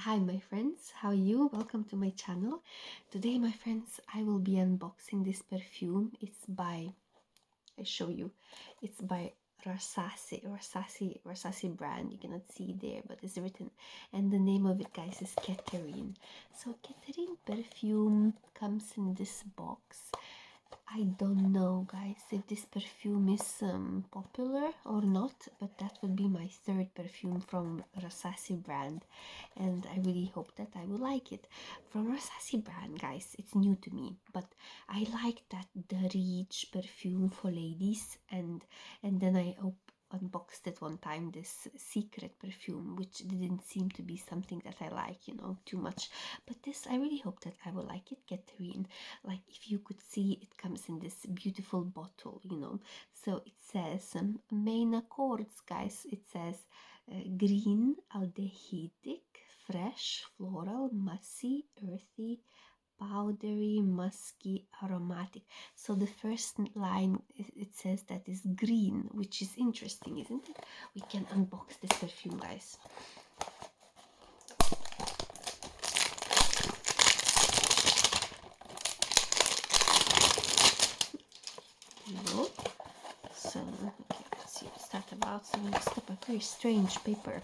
Hi my friends, how are you? Welcome to my channel. Today my friends, I will be unboxing this perfume. It's by, I show you, it's by RASASI brand. You cannot see there, but it's written, and the name of it, guys, is Catherine. So Catherine perfume comes in this box. I don't know, guys, if this perfume is popular or not, but that would be my third perfume from RASASI brand, and I really hope that I will like it. From RASASI brand, guys, it's new to me, but I like that the Reach perfume for ladies, and then I unboxed it one time, this secret perfume, which didn't seem to be something that I like, too much. But this, I really hope that I will like it. Catherine, like if you could see, it comes in this beautiful bottle, so it says main accords, guys. It says green, aldehydic, fresh, floral, messy, earthy, powdery, musky, aromatic. So the first line, it says that is green, which is interesting, isn't it? We can unbox this perfume, guys. So okay, let's see. Start about some this type of very strange paper.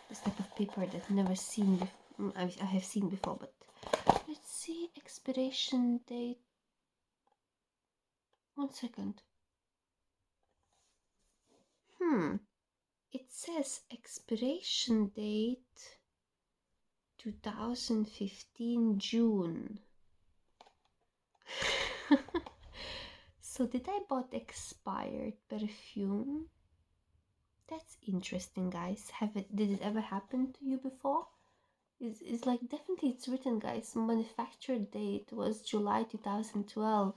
This type of paper that never seen before. I have seen before, but let's see. Expiration date. 1 second. It says expiration date 2015 June. So did I bought expired perfume? That's interesting, guys. Did it ever happen to you before? It's like, definitely it's written, guys. Manufacture date was July 2012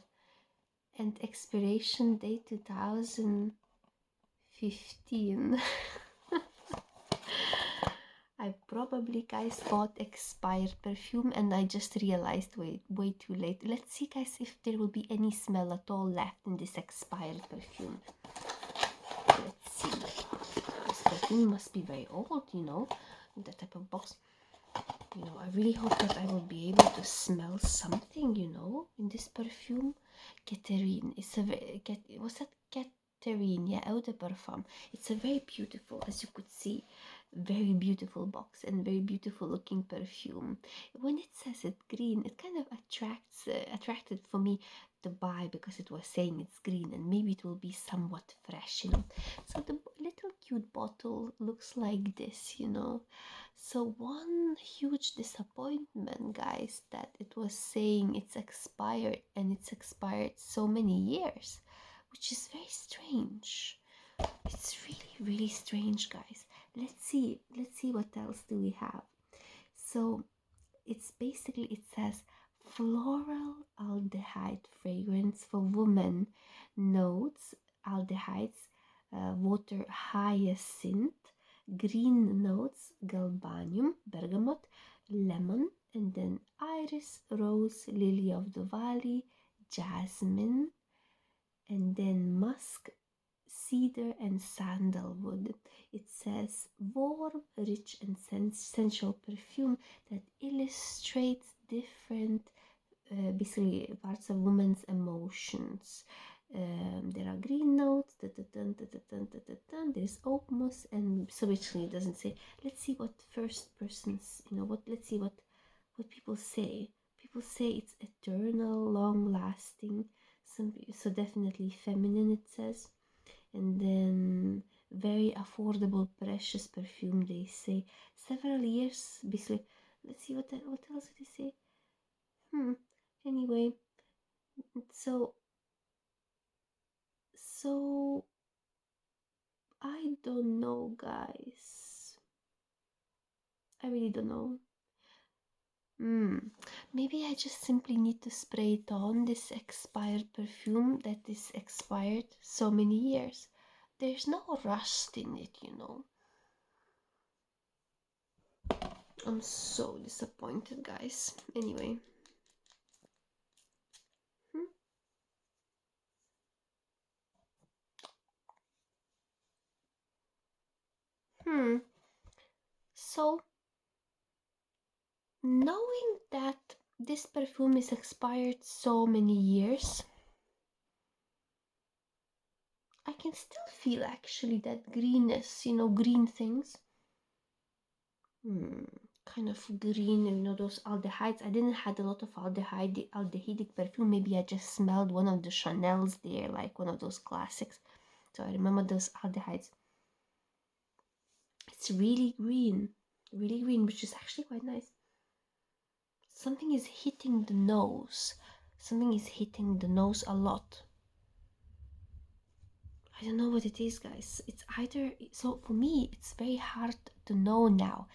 and expiration date 2015. I probably, guys, bought expired perfume and I just realized way too late. Let's see, guys, if there will be any smell at all left in this expired perfume. Let's see. This perfume must be very old, that type of box. I really hope that I will be able to smell something, in this perfume. Catherine, was that Catherine? Yeah, Eau de Parfum. It's a very beautiful, as you could see, very beautiful box and very beautiful looking perfume. When it says it green, it kind of attracted for me to buy, because it was saying it's green and maybe it will be somewhat fresh, So the little cute bottle looks like this, So one huge disappointment, guys, that it was saying it's expired, and it's expired so many years, which is very strange. It's really strange, guys. Let's see what else do we have. So it's basically, it says floral aldehyde fragrance for women, notes, aldehydes, water hyacinth, green notes, galbanum, bergamot, lemon, and then iris, rose, lily of the valley, jasmine, and then musk, cedar, and sandalwood. It says warm, rich, and sensual perfume that illustrates different basically parts of women's emotions. There are green notes, there's oak moss, and so basically it doesn't say. Let's see what first persons, let's see what people say. People say it's eternal, long lasting, so definitely feminine, it says. And then very affordable, precious perfume, they say. Several years, basically. Let's see what else did they say. Anyway, so I don't know, guys. I really don't know. Maybe I just simply need to spray it on, this expired perfume that is expired so many years. There's no rust in it, I'm so disappointed, guys. Anyway. So Knowing that this perfume is expired so many years, I can still feel actually that greenness, green things. Kind of green, those aldehydes. I didn't had a lot of aldehydic perfume. Maybe I just smelled one of the Chanel's there, like one of those classics. So I remember those aldehydes. It's really green, which is actually quite nice. Something is hitting the nose. Something is hitting the nose a lot. I don't know what it is, guys. It's either, so for me, it's very hard to know now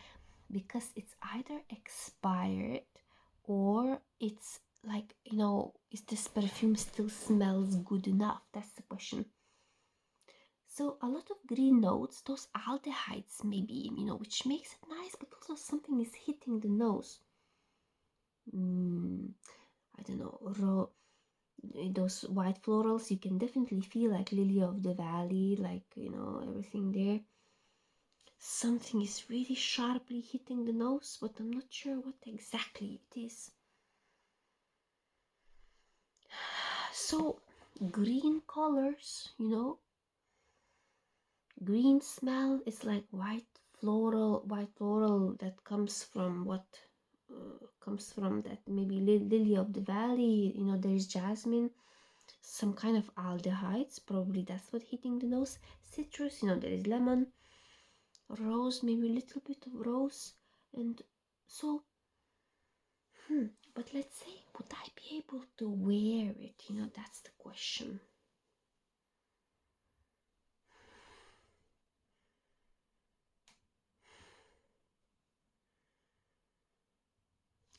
because it's either expired or it's like, is this perfume still smells good enough? That's the question. So a lot of green notes, those aldehydes maybe, which makes it nice, but also something is hitting the nose. I don't know, those white florals, you can definitely feel like lily of the valley, like, everything there. Something is really sharply hitting the nose, but I'm not sure what exactly it is. So, green colors, green smell is like white floral that comes from what? Comes from that maybe lily of the valley, there's jasmine, some kind of aldehydes, probably that's what hitting the nose. Citrus, there is lemon, rose, maybe a little bit of rose, and so but let's say, would I be able to wear it? That's the question.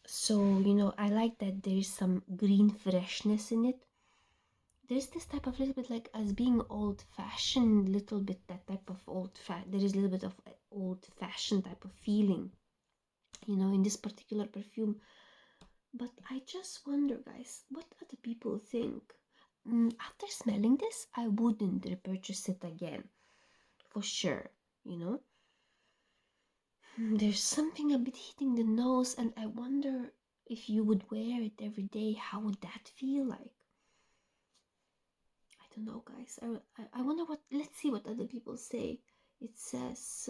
So, I like that there's some green freshness in it. There's this type of little bit like as being old-fashioned, little bit that type of there is a little bit of old-fashioned type of feeling, in this particular perfume. But I just wonder, guys, what other people think? After smelling this, I wouldn't repurchase it again, for sure, There's something a bit hitting the nose, and I wonder if you would wear it every day, how would that feel like? I don't know, guys. I wonder what. Let's see what other people say. It says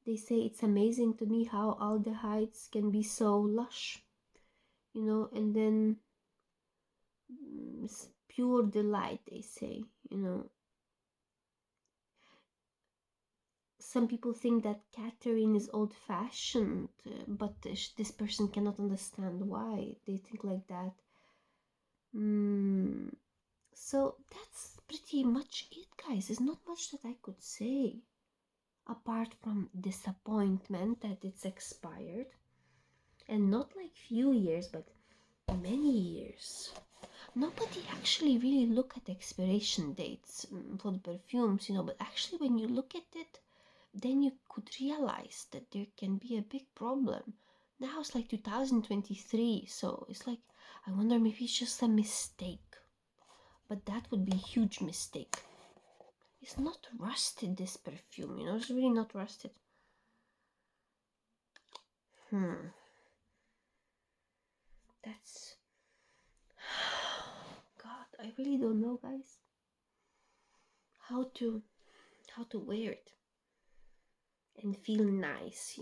they say it's amazing to me how aldehydes can be so lush, and then it's pure delight. They say, Some people think that Catherine is old-fashioned, but this person cannot understand why they think like that. So that's pretty much it, guys. There's not much that I could say apart from disappointment that it's expired, and not like few years, but many years. Nobody actually really look at expiration dates for the perfumes, but actually when you look at it, then you could realize that there can be a big problem. Now it's like 2023, so it's like, I wonder, maybe it's just a mistake. But that would be a huge mistake. It's not rusted, this perfume, it's really not rusted. That's... God, I really don't know, guys. How to wear it and feel nice,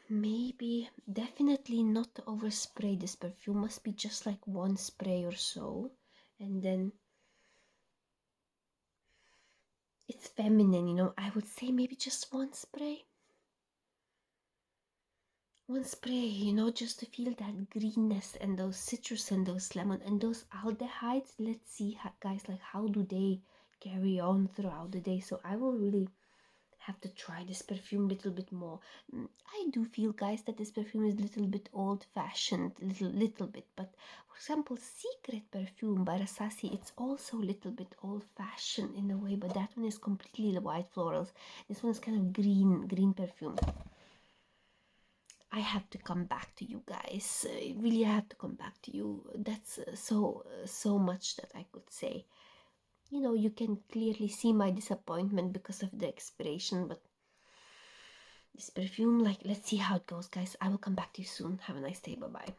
Maybe, definitely not to overspray this perfume. Must be just like one spray or so. And then it's feminine, I would say maybe just one spray. One spray, just to feel that greenness and those citrus and those lemon and those aldehydes. Let's see, guys, like how do they carry on throughout the day. So I will really have to try this perfume a little bit more. I do feel, guys, that this perfume is a little bit old-fashioned, little bit. But for example, Secret Perfume by RASASI, it's also a little bit old-fashioned in a way, but that one is completely the white florals. This one is kind of green perfume. I have to come back to you guys. Really, I have to come back to you. That's so much that I could say. You can clearly see my disappointment because of the expiration, but this perfume. Like, let's see how it goes, guys. I will come back to you soon. Have a nice day. Bye bye.